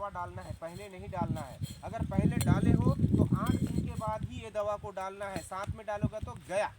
दवा डालना है, पहले नहीं डालना है। अगर पहले डाले हो तो 8 दिन के बाद ही ये दवा को डालना है। साथ में डालोगे तो गया,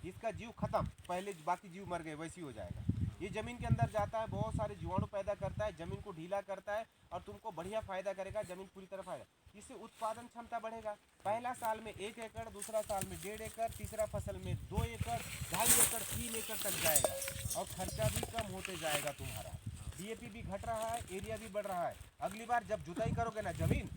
इसका जीव खत्म, पहले बाकी जीव मर गए वैसे ही हो जाएगा। ये ज़मीन के अंदर जाता है, बहुत सारे जीवाणु पैदा करता है, ज़मीन को ढीला करता है और तुमको बढ़िया फ़ायदा करेगा, ज़मीन पूरी तरह फायदा। इससे उत्पादन क्षमता बढ़ेगा। पहला साल में 1 एकड़, दूसरा साल में 1.5 एकड़, तीसरा फसल में 2 एकड़, 2.5 एकड़, 3 एकड़ तक जाएगा और खर्चा भी कम होते जाएगा तुम्हारा। डीएपी भी घट रहा है, एरिया भी बढ़ रहा है। अगली बार जब जुताई करोगे ना, ज़मीन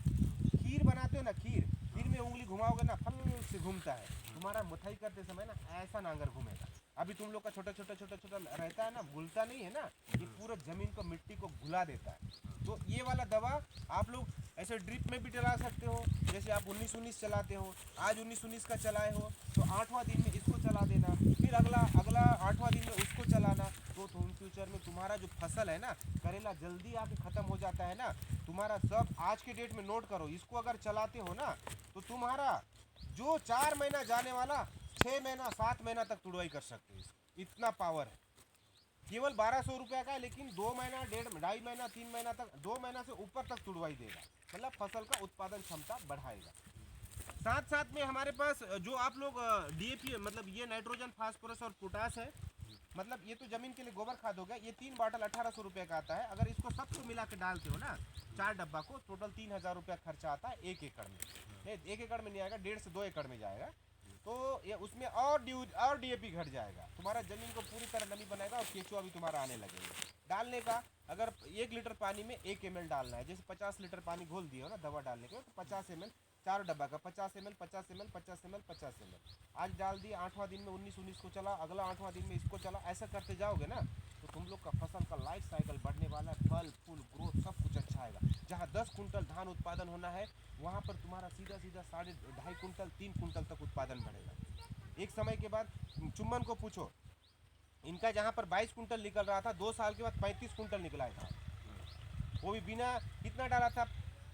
खीर बनाते हो ना, खीर में उंगली घुमाओगे ना, फल से घूमता है। तुम्हारा मुथाई करते समय ना ऐसा नांगर घूमेगा। अभी तुम लोग का छोटा छोटा छोटा छोटा रहता है ना, घुलता नहीं है ना, ये पूरा जमीन को, मिट्टी को घुला देता है। तो ये वाला दवा आप लोग ऐसे ड्रिप में भी डला सकते हो। जैसे आप 19-19 चलाते हो, आज 19-19 का चलाए हो तो 8वां दिन में इसको चला देना, फिर अगला अगला 8वां दिन में उसको चलाना। तो तुम फ्यूचर में तुम्हारा जो फसल है ना, करेला जल्दी आके ख़त्म हो जाता है ना। तुम्हारा सब आज के डेट में नोट करो, इसको अगर चलाते हो ना तो तुम्हारा जो 4 महीना जाने वाला 6 महीना 7 महीना तक तुड़वाई कर सकते हो। इतना पावर है। केवल 1200 रुपये का है, लेकिन 2 महीना, 2.5 महीना, 3 महीना तक, 2 महीना से ऊपर तक तुड़वाई देगा। मतलब फसल का उत्पादन क्षमता बढ़ाएगा। साथ साथ में हमारे पास जो आप लोग डीएपी, मतलब ये नाइट्रोजन, फास्फोरस और पोटास है, मतलब ये तो जमीन के लिए गोबर खाद हो गया। ये 3 बॉटल 1800 रुपये का आता है। अगर इसको सबको मिला के डालते हो ना, 4 डब्बा को, टोटल 3000 रुपया खर्चा आता है 1 एकड़ में। नहीं, 1 एकड़ में नहीं आएगा, 1.5 से 2 एकड़ में जाएगा। तो ये उसमें और डीएपी घट जाएगा, तुम्हारा जमीन को पूरी तरह नमी बनाएगा और केचुआ भी तुम्हारा आने लगेगा। डालने का अगर 1 लीटर पानी में 1 ml डालना है, जैसे 50 लीटर पानी घोल दिया हो ना दवा डालने के, तो 50 ml, 4 डब्बा का 50 ml, 50 ml, 50 ml, 50 ml। आज डाल दिया, 8वां दिन में 19-19 को चला, अगला 8वां दिन में इसको चला, ऐसा करते जाओगे ना तो तुम लोग का फसल का लाइफ साइकिल बढ़ने वाला है। फल फूल ग्रोथ सब कुछ अच्छा आएगा। जहाँ 10 कुंटल धान उत्पादन होना है, वहाँ पर तुम्हारा सीधा सीधा 2.5 कुंटल 3 कुंटल तक उत्पादन बढ़ेगा। एक समय के बाद चुम्बन को पूछो, इनका जहाँ पर 22 कुंटल निकल रहा था, 2 साल के बाद 35 कुंटल निकला था। वो भी बिना कितना डाला था,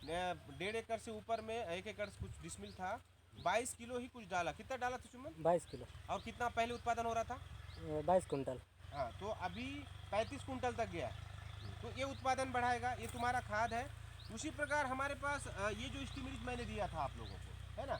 1.5 एकड़ से ऊपर में, 1 एकड़ से कुछ डिसमिल था, 22 किलो ही कुछ डाला। कितना डाला था चुम्बन? 22 किलो। और कितना पहले उत्पादन हो रहा था? 22 कुंटल। हाँ, तो अभी 35 कुंटल तक गया। तो ये उत्पादन बढ़ाएगा, ये तुम्हारा खाद है। उसी प्रकार हमारे पास ये जो स्टीमरीज मैंने दिया था आप लोगों को, है ना,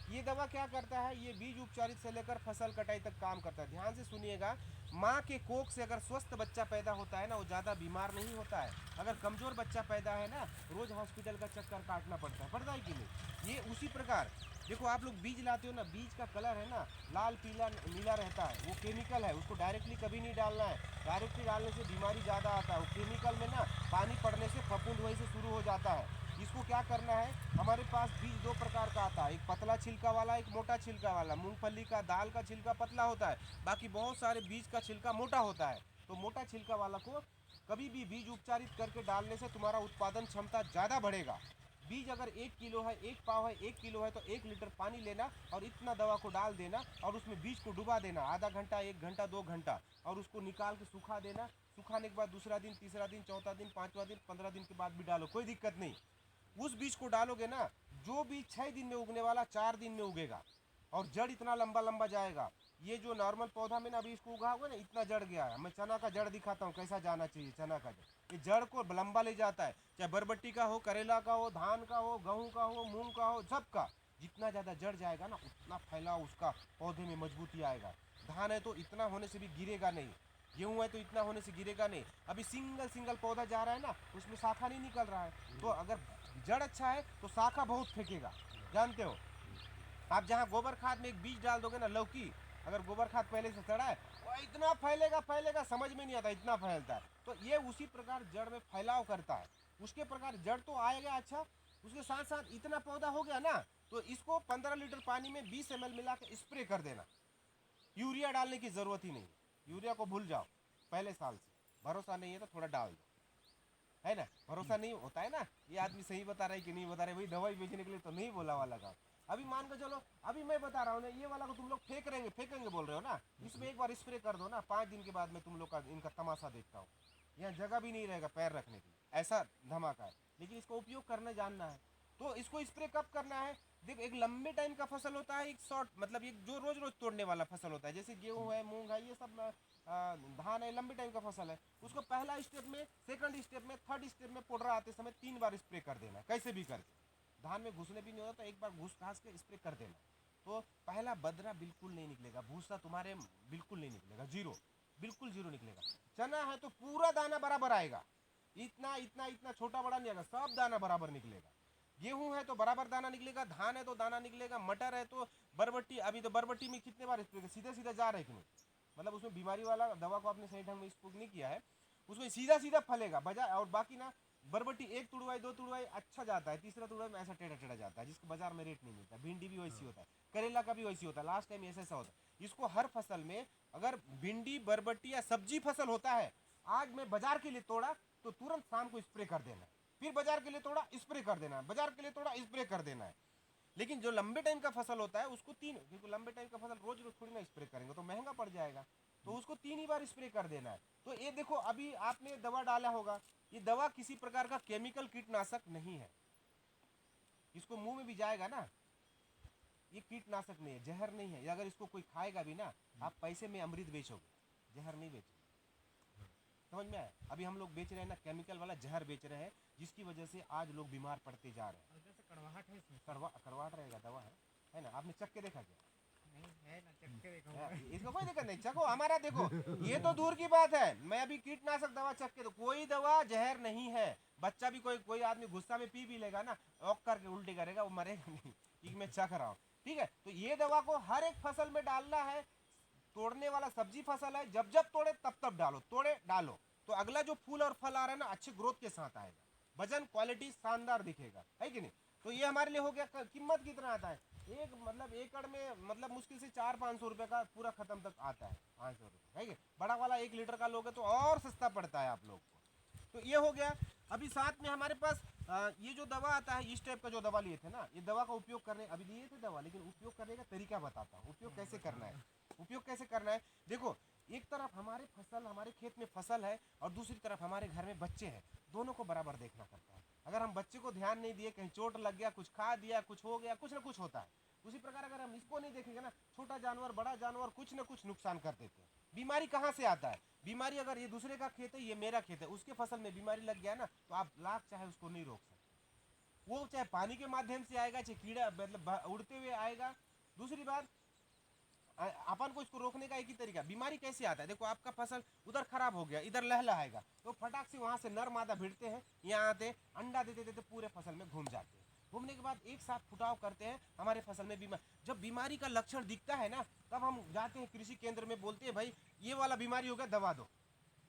ये दवा क्या करता है, ये बीज उपचारित से लेकर फसल कटाई तक काम करता है। ध्यान से सुनिएगा, माँ के कोख से अगर स्वस्थ बच्चा पैदा होता है ना, वो ज़्यादा बीमार नहीं होता है। अगर कमज़ोर बच्चा पैदा है ना, रोज़ हॉस्पिटल का चक्कर काटना पड़ता है कि नहीं। ये उसी प्रकार देखो, आप लोग बीज लाते हो ना, बीज का कलर है ना लाल पीला नीला रहता है, वो केमिकल है, उसको डायरेक्टली कभी नहीं डालना है। डायरेक्टली डालने से बीमारी ज़्यादा आता है। वो केमिकल में ना पानी पड़ने से फफूंद वहीं से शुरू हो जाता है। इसको क्या करना है, हमारे पास बीज 2 प्रकार का आता है, एक पतला छिलका वाला, एक मोटा छिलका वाला। मूंगफली का, दाल का छिलका पतला होता है, बाकी बहुत सारे बीज का छिलका मोटा होता है। तो मोटा छिलका वाला को कभी भी बीज उपचारित करके डालने से तुम्हारा उत्पादन क्षमता ज़्यादा बढ़ेगा। बीज अगर 1 किलो है, 1 पाव है, 1 किलो है, तो 1 लीटर पानी लेना और इतना दवा को डाल देना और उसमें बीज को डुबा देना आधा घंटा, 1 घंटा, 2 घंटा, और उसको निकाल के सुखा देना। सुखाने के बाद दूसरा दिन, तीसरा दिन, चौथा दिन, 5वां दिन, 15 दिन के बाद भी डालो, कोई दिक्कत नहीं। उस बीज को डालोगे ना, जो बीज 6 दिन में उगने वाला 4 दिन में उगेगा और जड़ इतना लंबा लंबा जाएगा। ये जो नॉर्मल पौधा में ना अभी इसको उगा होगा ना, इतना जड़ गया है। मैं चना का जड़ दिखाता हूँ कैसा जाना चाहिए। चना का जड़, ये जड़ को लंबा ले जाता है, चाहे बरबट्टी का हो, करेला का हो, धान का हो, गेहूँ का हो, मूंग का हो, सबका जितना ज़्यादा जड़ जाएगा ना, उतना फैलाव उसका पौधे में मजबूती आएगा। धान है तो इतना होने से भी गिरेगा नहीं, गेहूँ है तो इतना होने से गिरेगा नहीं। अभी सिंगल सिंगल पौधा जा रहा है ना, उसमें शाखा नहीं निकल रहा है। तो अगर जड़ अच्छा है तो शाखा बहुत फेंकेगा, जानते हो। आप जहाँ गोबर खाद में एक बीज डाल दोगे ना, लौकी, अगर गोबर खाद पहले से चढ़ा है, वो इतना फैलेगा फैलेगा, समझ में नहीं आता, इतना फैलता है। तो ये उसी प्रकार जड़ में फैलाव करता है। उसके प्रकार जड़ तो आएगा अच्छा, उसके साथ साथ इतना पौधा हो गया ना, तो इसको 15 लीटर पानी में 20 ml मिला के स्प्रे कर देना। यूरिया डालने की ज़रूरत ही नहीं, यूरिया को भूल जाओ पहले साल से। भरोसा नहीं है तो थोड़ा डाल दो, है ना। भरोसा नहीं होता है ना, ये आदमी सही बता रहा है कि नहीं बता रहे, भाई दवाई बेचने के लिए तो नहीं बोला वाला का। अभी मान के चलो, अभी मैं बता रहा हूँ ना, ये वाला को तुम लोग फेंकेंगे बोल रहे हो ना, इसमें एक बार स्प्रे कर दो ना, 5 दिन के बाद में तुम लोग का इनका तमाशा देखता हूँ। यहाँ जगह भी नहीं रहेगा पैर रखने की, ऐसा धमाका है। लेकिन इसको उपयोग करने जानना है। तो इसको स्प्रे कब करना है, देख, एक लंबे टाइम का फसल होता है, एक शॉर्ट, मतलब एक जो रोज रोज तोड़ने वाला फसल होता है, जैसे गेहूँ है, मूंग है, ये सब धान है, लंबे टाइम का फसल है। उसको पहला स्टेप में, सेकंड स्टेप में, थर्ड स्टेप में पोडरा आते समय 3 बार स्प्रे कर देना, कैसे भी करके। धान में घुसने भी नहीं होता तो एक बार घुस घास के स्प्रे कर देना। तो पहला बदरा बिल्कुल नहीं निकलेगा, भूसा तुम्हारे बिल्कुल नहीं निकलेगा, जीरो, बिल्कुल जीरो निकलेगा। चना है तो पूरा दाना बराबर आएगा, इतना इतना इतना छोटा बड़ा नहीं आएगा, सब दाना बराबर निकलेगा। गेहूं है तो बराबर दाना निकलेगा, धान है तो दाना निकलेगा, मटर है तो बरबट्टी, अभी तो बरबट्टी में कितने बार स्प्रे, सीधे सीधे जा रहे कि नहीं, मतलब उसमें बीमारी वाला दवा को आपने सही ढंग में स्प्रे नहीं किया है, उसमें सीधा सीधा फलेगा बजाय। और बाकी ना बरबट्टी एक तुड़वाई दो तुड़वाई अच्छा जाता है, तीसरा तुड़वाई में ऐसा टेढ़ा टेढ़ा जाता है, जिसको बाजार में रेट नहीं मिलता। भिंडी भी वैसी होता है, करेला का भी वैसी होता है, लास्ट टाइम ऐसा ऐसा होता है। इसको हर फसल में अगर भिंडी बरबट्टी या सब्जी फसल होता है, आज मैं बाजार के लिए तोड़ा तो तुरंत शाम को स्प्रे कर देना है, फिर बाजार के लिए तोड़ा स्प्रे कर देना है, बाजार के लिए तोड़ा स्प्रे कर देना है। लेकिन जो लंबे टाइम का फसल होता है उसको तीन, क्योंकि लंबे टाइम का फसल रोज रोज थोड़ी ना स्प्रे करेंगे तो महंगा पड़ जाएगा, तो उसको 3 ही बार स्प्रे कर देना है। तो ये देखो अभी आपने दवा डाला होगा, ये दवा किसी प्रकार का केमिकल कीटनाशक नहीं है, इसको मुंह में भी जाएगा ना, ये कीटनाशक नहीं है, जहर नहीं है। अगर इसको कोई खाएगा भी ना, आप पैसे में अमृत बेचोगे, जहर नहीं बेचोगे। समझ में आया? अभी हम लोग बेच रहे हैं ना केमिकल वाला जहर बेच रहे हैं, जिसकी वजह से आज लोग बीमार पड़ते जा रहे हैं। जैसे कड़वाहट है इसमें। कड़वाहट रहेगा, दवा है ना, आपने चख के देखा क्या? नहीं है ना, चख के देखो। इसको कोई दिक्कत नहीं, चखो हमारा, देखो ये तो दूर की बात है, मैं अभी कीटनाशक दवा चख के, तो कोई दवा जहर नहीं है। बच्चा भी कोई कोई आदमी गुस्सा में पी भी लेगा ना, औक करके उल्टी करेगा, वो मरेगा नहीं, कि मैं चख रहा हूँ। ठीक है, तो ये दवा को हर एक फसल में डालना है। तोड़ने वाला सब्जी फसल है, जब जब तोड़े तब तब डालो, तोड़े डालो, तो अगला जो फूल और फल आ रहा है ना अच्छे ग्रोथ के साथ आएगा, वजन क्वालिटी शानदार दिखेगा, है कि नहीं? तो ये हमारे लिए हो गया। कीमत कितना आता है? एक मतलब एकड़ में मतलब मुश्किल से 400-500 रुपए का पूरा खत्म तक आता है, 500 रुपये, है कि? बड़ा वाला 1 लीटर का लोगे तो और सस्ता पड़ता है आप लोग को। तो ये हो गया। अभी साथ में हमारे पास ये जो दवा आता है, इस टाइप का जो दवा लिए थे ना, ये दवा का उपयोग करने, अभी लिए थे दवा, लेकिन उपयोग करने का तरीका बताता हूँ, उपयोग कैसे करना है। उपयोग कैसे करना है, देखो, एक तरफ हमारे फसल, हमारे खेत में फसल है, और दूसरी तरफ हमारे घर में बच्चे हैं, दोनों को बराबर देखना पड़ता है। अगर हम बच्चे को ध्यान नहीं दिए, कहीं चोट लग गया, कुछ खा दिया, कुछ हो गया, कुछ ना कुछ होता है। उसी प्रकार अगर हम इसको नहीं देखेंगे ना, छोटा जानवर बड़ा जानवर कुछ ना कुछ नुकसान कर देते हैं। बीमारी कहाँ से आता है? बीमारी अगर ये दूसरे का खेत है, ये मेरा खेत है, उसके फसल में बीमारी लग गया ना, तो आप लाख चाहे उसको नहीं रोक सकते। वो चाहे पानी के माध्यम से आएगा, चाहे कीड़ा मतलब उड़ते हुए आएगा। दूसरी बात, अपन को इसको रोकने का एक ही तरीका, बीमारी कैसे आता है, देखो आपका फसल उधर खराब हो गया, इधर लहलहाएगा, तो फटाक से वहां से नर मादा भिड़ते हैं, यहाँ आते अंडा देते देते पूरे फसल में घूम जाते हैं। घूमने के बाद एक साथ फुटाव करते हैं, हमारे फसल में बीमार, जब बीमारी का लक्षण दिखता है ना, तब हम जाते हैं कृषि केंद्र में, बोलते हैं भाई ये वाला बीमारी हो गया, दवा दो।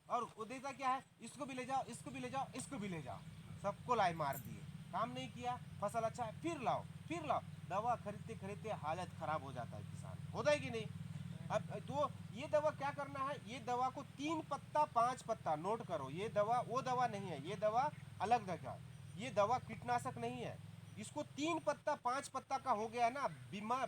और वो देता क्या है, इसको भी ले जाओ, इसको भी ले जाओ, इसको भी ले जाओ, सबको लाई मार दिए। काम नहीं किया, फसल अच्छा है, फिर लाओ फिर लाओ, दवा खरीदते खरीदते हालत खराब हो जाता है किसान, होता है कि नहीं? अब तो ये दवा क्या करना है, ये दवा को 3 पत्ता 5 पत्ता नोट करो, ये दवा वो दवा नहीं है, ये दवा अलग दवा, ये दवा कीटनाशक नहीं है। इसको 3 पत्ता 5 पत्ता का हो गया ना,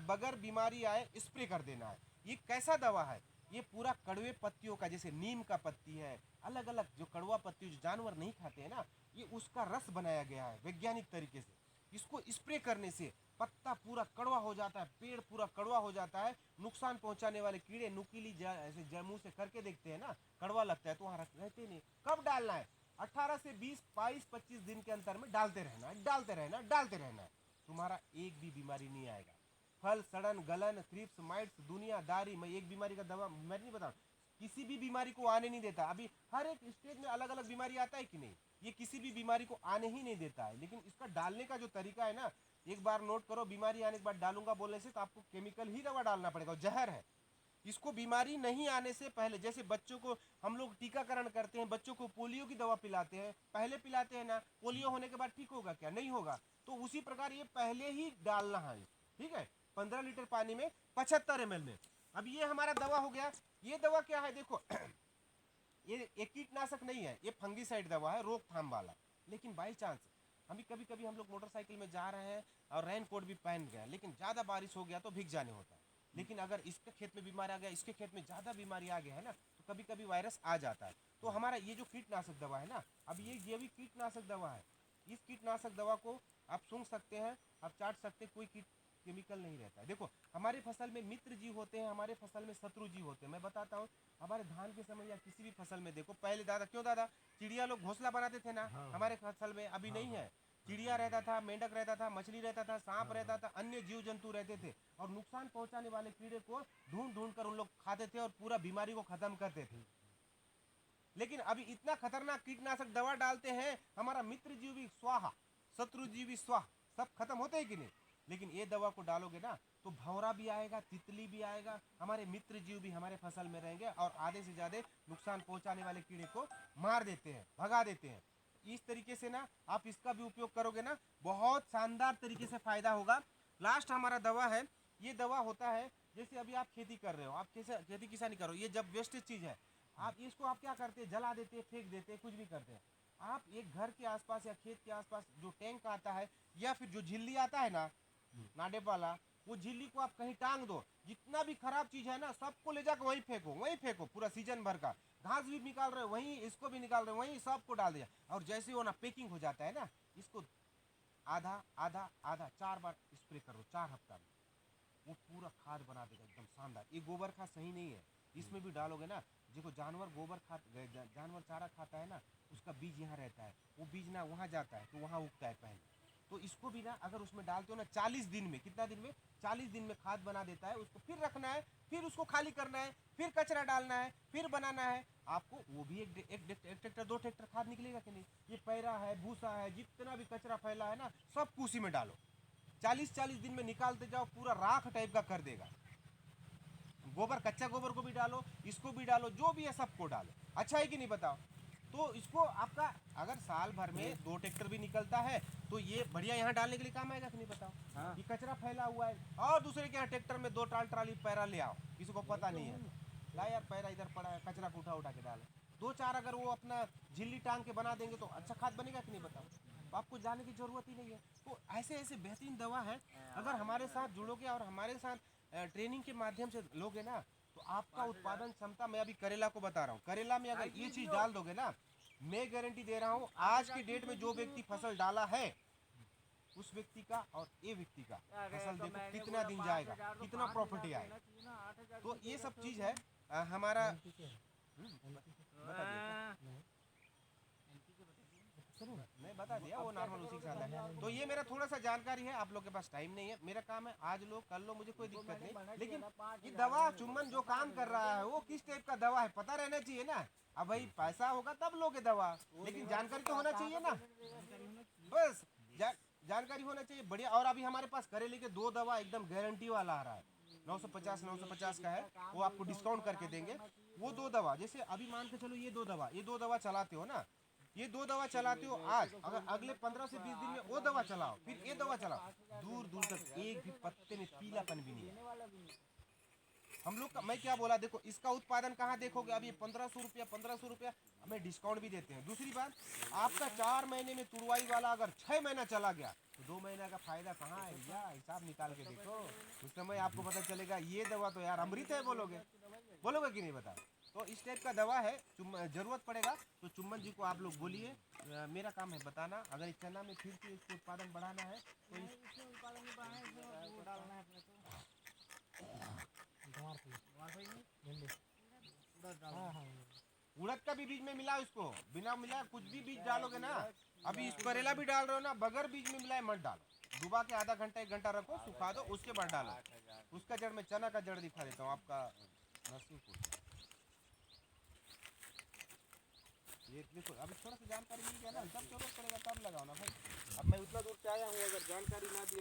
बगैर बीमारी आए स्प्रे कर देना है। ये कैसा दवा है, ये पूरा कड़वे पत्तियों का, जैसे नीम का पत्ती है, अलग अलग जो कड़वा पत्ती जो जानवर नहीं खाते हैं ना, ये उसका रस बनाया गया है वैज्ञानिक तरीके से। इसको स्प्रे करने से पत्ता पूरा कड़वा हो जाता है, पेड़ पूरा कड़वा हो जाता है, नुकसान पहुंचाने वाले कीड़े नुकीली ऐसे मुंह से करके देखते हैं ना, कड़वा लगता है तो वहां रहते नहीं। कब डालना है? 18 से 20 22 25 दिन के अंतर में डालते रहना है, डालते रहना है, डालते रहना है, तुम्हारा एक भी बीमारी नहीं आएगा। फल सड़न गलन थ्रिप्स माइट्स दुनियादारी, मैं एक बीमारी का दवा मैं नहीं बता, किसी भी बीमारी को आने नहीं देता। अभी हर एक स्टेज में अलग अलग बीमारी आता है कि नहीं, ये किसी भी बीमारी को आने ही नहीं देता है। लेकिन इसका डालने का जो तरीका है ना, एक बार नोट करो, बीमारी आने के बाद डालूंगा बोलने से तो आपको केमिकल ही दवा डालना पड़ेगा, जहर है। इसको बीमारी नहीं आने से पहले, जैसे बच्चों को हम लोग टीकाकरण करते हैं, बच्चों को पोलियो की दवा पिलाते हैं, पहले पिलाते हैं ना, पोलियो होने के बाद ठीक होगा क्या? नहीं होगा। तो उसी प्रकार ये पहले ही डालना है, ठीक है? 15 लीटर पानी में 75 ml में। अब ये हमारा दवा हो गया। ये दवा क्या है देखो, ये कीटनाशक नहीं है, ये फंगीसाइड दवा है, रोकथाम वाला। लेकिन बाई चांस अभी कभी कभी हम लोग मोटरसाइकिल में जा रहे हैं और रेन कोट भी पहन गए, लेकिन ज़्यादा बारिश हो गया तो भीग जाने होता है। लेकिन अगर इसके खेत में बीमारी आ गया, इसके खेत में ज़्यादा बीमारी आ गया है ना, तो कभी कभी वायरस आ जाता है। तो हमारा ये जो कीटनाशक दवा है ना, अब ये भी कीटनाशक दवा है। इस कीटनाशक दवा को आप सूंघ सकते हैं, आप चाट सकते हैं, कोई केमिकल नहीं रहता है। देखो हमारे फसल में मित्र जीव होते हैं, हमारे फसल में शत्रु जीव होते हैं। मैं बताता हूँ, हमारे धान के समय या किसी भी फसल में देखो, पहले दादा क्यों दादा चिड़िया लोग घोंसला बनाते थे ना हमारे फसल में, अभी नहीं है। चिड़िया रहता था, मेंढक रहता था, मछली रहता था, सांप रहता था, अन्य जीव जंतु रहते थे, और नुकसान पहुंचाने वाले कीड़े को ढूंढ ढूंढ कर उन लोग खाते थे और पूरा बीमारी को खत्म करते थे। लेकिन अभी इतना खतरनाक कीटनाशक दवा डालते हैं, हमारा मित्र जीव भी स्वाहा, शत्रु जीव भी स्वाहा, सब खत्म होते हैं कि नहीं। लेकिन ये दवा को डालोगे ना तो भंवरा भी आएगा, तितली भी आएगा, हमारे मित्र जीव भी हमारे फसल में रहेंगे और आधे से ज्यादा नुकसान पहुंचाने वाले कीड़े को मार देते हैं, भगा देते हैं। इस तरीके से ना आप इसका भी उपयोग करोगे ना, बहुत शानदार तरीके से फायदा होगा। लास्ट हमारा दवा है, ये दवा होता है जैसे अभी आप खेती कर रहे हो, आप कैसे खेती किसानी करो, ये जब वेस्टेज चीज है, आप इसको आप क्या करते हैं, जला देते हैं, फेंक देते हैं, कुछ भी करते हैं। आप एक घर के आसपास या खेत के आसपास जो टैंक आता है या फिर जो झिल्ली आता है ना नाडे वाला, वो झिल्ली को आप कहीं टांग दो, जितना भी खराब चीज है ना सबको ले जाकर वहीं फेंको, वहीं फेंको, पूरा सीजन भर का घास भी निकाल रहे हो वहीं, इसको भी निकाल रहे हो वहीं, सबको डाल दिया। और जैसे वो ना पैकिंग हो जाता है ना, इसको आधा आधा आधा 4 बार स्प्रे करो 4 हफ्ता में, वो पूरा खाद बना देगा एकदम शानदार। ये गोबर खाद सही नहीं है, इसमें भी डालोगे ना, देखो जानवर गोबर खा जानवर चारा खाता है ना, उसका बीज यहाँ रहता है, वो बीज ना वहाँ जाता है तो वहाँ उगता है पहले। तो इसको भी ना अगर उसमें डालते हो ना 40 दिन में, कितना दिन में, 40 दिन में खाद बना देता है। उसको फिर रखना है, फिर उसको खाली करना है, फिर कचरा डालना है, फिर बनाना है आपको। वो भी एक ट्रैक्टर 2 ट्रैक्टर खाद निकलेगा कि नहीं। ये पैरा है, भूसा है, जितना भी कचरा फैला है ना सब उसी में डालो, 40-40 दिन में निकालते जाओ, पूरा राख टाइप का कर देगा। गोबर, कच्चा गोबर को भी डालो, इसको भी डालो, जो भी है सबको डालो, अच्छा है कि नहीं बताओ। तो इसको आपका अगर साल भर में 2 ट्रैक्टर भी निकलता है तो ये बढ़िया यहाँ डालने के लिए काम आएगा कि नहीं बताओ। हाँ। ये कचरा फैला हुआ है और दूसरे के यहाँ ट्रैक्टर में 2 ट्राली पैरा ले आओ, किसी को पता नहीं है, ला यार पैरा इधर पड़ा है, कचरा को उठा के डालो। 2-4 अगर वो अपना झिल्ली टांग के बना देंगे तो अच्छा खाद बनेगा कि नहीं बताओ। तो आपको जाने की जरूरत ही नहीं है। तो ऐसे ऐसे बेहतरीन दवा है, अगर हमारे साथ जुड़ोगे और हमारे साथ ट्रेनिंग के माध्यम से लोगे ना तो आपका उत्पादन क्षमता, मैं अभी करेला को बता रहा हूँ, करेला में अगर ये चीज डाल दोगे ना, मैं गारंटी दे रहा हूँ आज की डेट में जो व्यक्ति फसल डाला है उस व्यक्ति का और ये व्यक्ति का फसल देखो कितना दिन जाएगा, कितना प्रॉफिट आएगा। तो ये सब चीज है हमारा बता दिया मैं बता दिया, वो नॉर्मल उसी के साथ है। तो ये मेरा थोड़ा सा जानकारी है, आप लोग के पास टाइम नहीं है, मेरा काम है आज लो कल लो, मुझे कोई दिक्कत नहीं। लेकिन ये दवा चुम्बन जो काम कर रहा है वो किस टाइप का दवा है पता रहना चाहिए ना। अब भाई पैसा होगा तब लोगे दवा, लेकिन जानकारी तो होना चाहिए ना, बस जानकारी होना चाहिए बढ़िया। और अभी हमारे पास करेले के 2 दवा एकदम गारंटी वाला आ रहा है, 950 का है, वो आपको डिस्काउंट करके देंगे। वो 2 दवा जैसे अभी मान के चलो ये 2 दवा चलाते हो ना, ये 2 दवा चलाते हो आज, अगर अगले 15 से 20 दिन में वो दवा चलाओ, फिर ये दवा चलाओ, दूर दूर तक एक भी पत्ते में पीलापन भी नहीं है हम लोग का। मैं क्या बोला, देखो इसका उत्पादन कहाँ देखोगे, अब ये 1500 रुपया हमें डिस्काउंट भी देते हैं। दूसरी बात, आपका 4 महीने में तुड़वाई वाला अगर 6 महीना चला गया तो 2 महीना का फायदा कहाँ है भैया, हिसाब निकाल के देखो, उस समय आपको पता चलेगा ये दवा तो यार अमृत है, बोलोगे कि नहीं बताओ। तो इस टाइप का दवा है, जरूरत पड़ेगा तो चुम्बन जी को आप लोग बोलिए, मेरा काम है बताना। अगर इस चना में फिर से इसको उत्पादन बढ़ाना है तो उड़द का भी बीज में मिला, इसको बिना मिला कुछ भी बीज डालोगे ना, अभी इस करेला भी डाल रहे हो ना, बगैर बीज में मिलाए मत डालो, डुबा के आधा घंटा 1 घंटा रखो, सुखा दो, उसके बाद डालो। उसका जड़ में चना का जड़ दिखा देता हूँ आपका नरसिंहपुर। ये देखो अभी थोड़ा सा जानकारी मिल गया ना, जब जरूरत पड़ेगा तब लगाओ ना भाई। अब मैं उतना दूर से आया हूँ, अगर जानकारी ना दी